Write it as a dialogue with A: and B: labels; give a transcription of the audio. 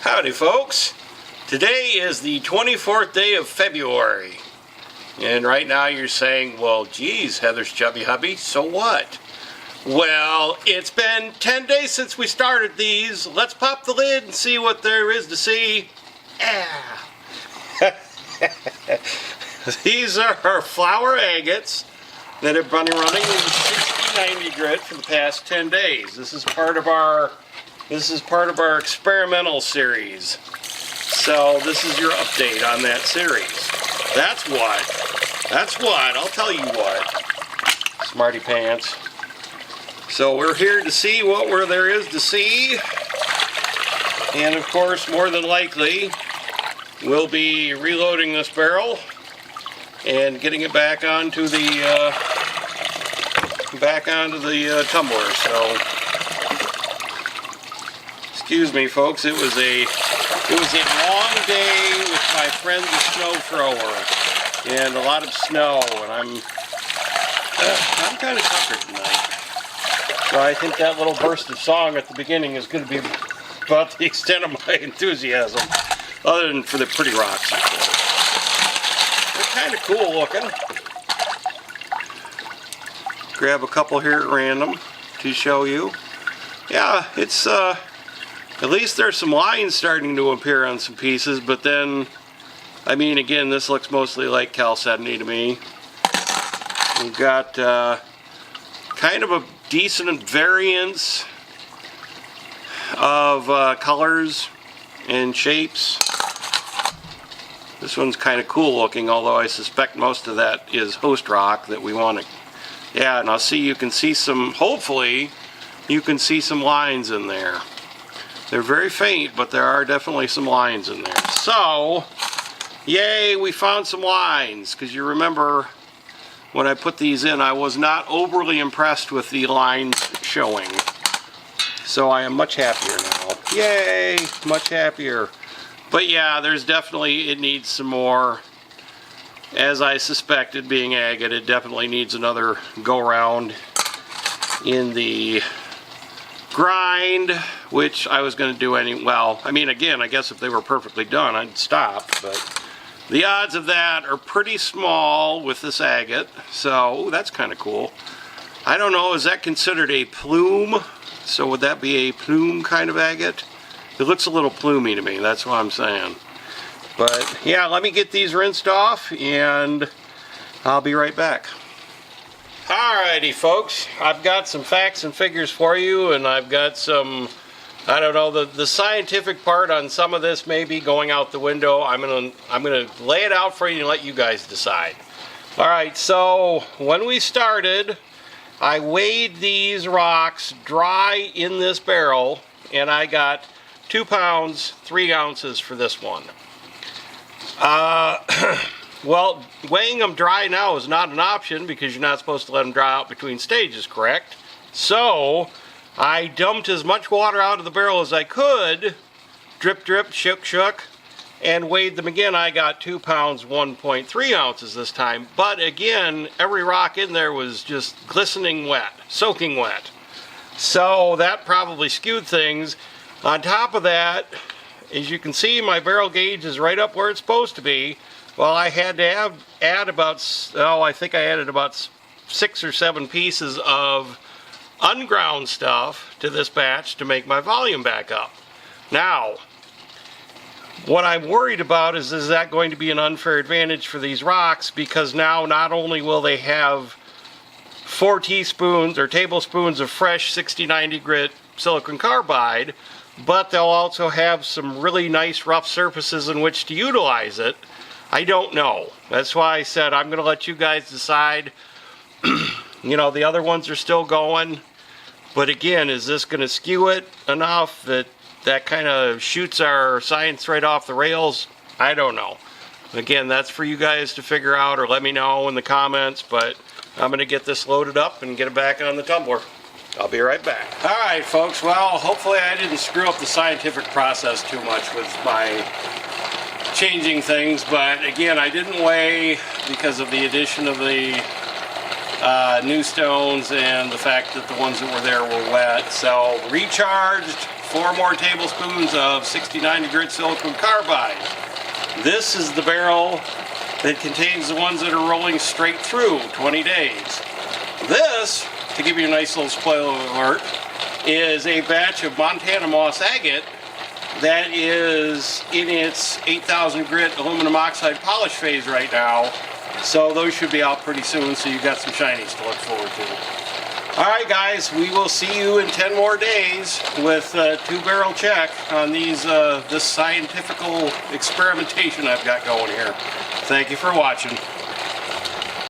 A: Howdy folks, today is the 24th day of February, and right now you're saying, well geez, Heather's chubby hubby, so what? Well, it's been 10 days since we started these. Let's pop the lid and see what there is to see. These are our flower agates that have been running in 60-90 grit for the past 10 days. This is part of our experimental series. So this is your update on that series. That's what, I'll tell you what, smarty pants. So we're here to see what there is to see. And of course, more than likely, we'll be reloading this barrel and getting it back onto the tumbler. So excuse me folks, it was a long day with my friend the snow thrower and a lot of snow, and I'm kind of tuckered tonight. So I think that little burst of song at the beginning is going to be about the extent of my enthusiasm, other than for the pretty rocks. They're kind of cool looking. Grab a couple here at random to show you. Yeah, it's at least there's some lines starting to appear on some pieces, but then, I mean, again, this looks mostly like chalcedony to me. We've got kind of a decent variance of colors and shapes. This one's kind of cool looking, although I suspect most of that is host rock that we want to. Yeah, now see, you can see some, hopefully, you can see some lines in there. They're very faint, but there are definitely some lines in there. So, yay, we found some lines, because you remember when I put these in, I was not overly impressed with the lines showing. So I am much happier now. Yay, much happier. But yeah, there's definitely, it needs some more. As I suspected, being agate, it definitely needs another go-round in the grind, which I was going to do well, I mean, again, I guess if they were perfectly done, I'd stop, but the odds of that are pretty small with this agate, so that's kind of cool. I don't know, is that considered a plume? So would that be a plume kind of agate? It looks a little plumey to me, that's what I'm saying. But yeah, let me get these rinsed off and I'll be right back. Alrighty folks, I've got some facts and figures for you, and I've got some, I don't know, the scientific part on some of this may be going out the window. I'm gonna lay it out for you and let you guys decide. Alright, so when we started, I weighed these rocks dry in this barrel, and I got 2 pounds, 3 ounces for this one. Well, weighing them dry now is not an option because you're not supposed to let them dry out between stages, correct? So, I dumped as much water out of the barrel as I could, drip, drip, shook, shook, and weighed them again. I got 2 pounds, 1.3 ounces this time. But again, every rock in there was just glistening wet, soaking wet. So that probably skewed things. On top of that, as you can see, my barrel gauge is right up where it's supposed to be. Well, I had to add about, I think I added about 6 or 7 pieces of unground stuff to this batch to make my volume back up. Now, what I'm worried about is that going to be an unfair advantage for these rocks, because now not only will they have 4 teaspoons or tablespoons of fresh 60-90 grit silicon carbide, but they'll also have some really nice rough surfaces in which to utilize it. I don't know. That's why I said I'm going to let you guys decide. You know, the other ones are still going. But again, is this going to skew it enough that kind of shoots our science right off the rails? I don't know. Again, that's for you guys to figure out or let me know in the comments. But I'm going to get this loaded up and get it back on the tumbler. I'll be right back. Alright folks, well, hopefully I didn't screw up the scientific process too much with my changing things, but again, I didn't weigh because of the addition of the new stones and the fact that the ones that were there were wet. So recharged 4 more tablespoons of 69 grit silicon carbide. This is the barrel that contains the ones that are rolling straight through 20 days. This, to give you a nice little spoiler alert, is a batch of Montana Moss Agate that is in its 8,000 grit aluminum oxide polish phase right now. So those should be out pretty soon, so you've got some shinies to look forward to. Alright guys, we will see you in 10 more days with a 2-barrel check on these this scientific experimentation I've got going here. Thank you for watching.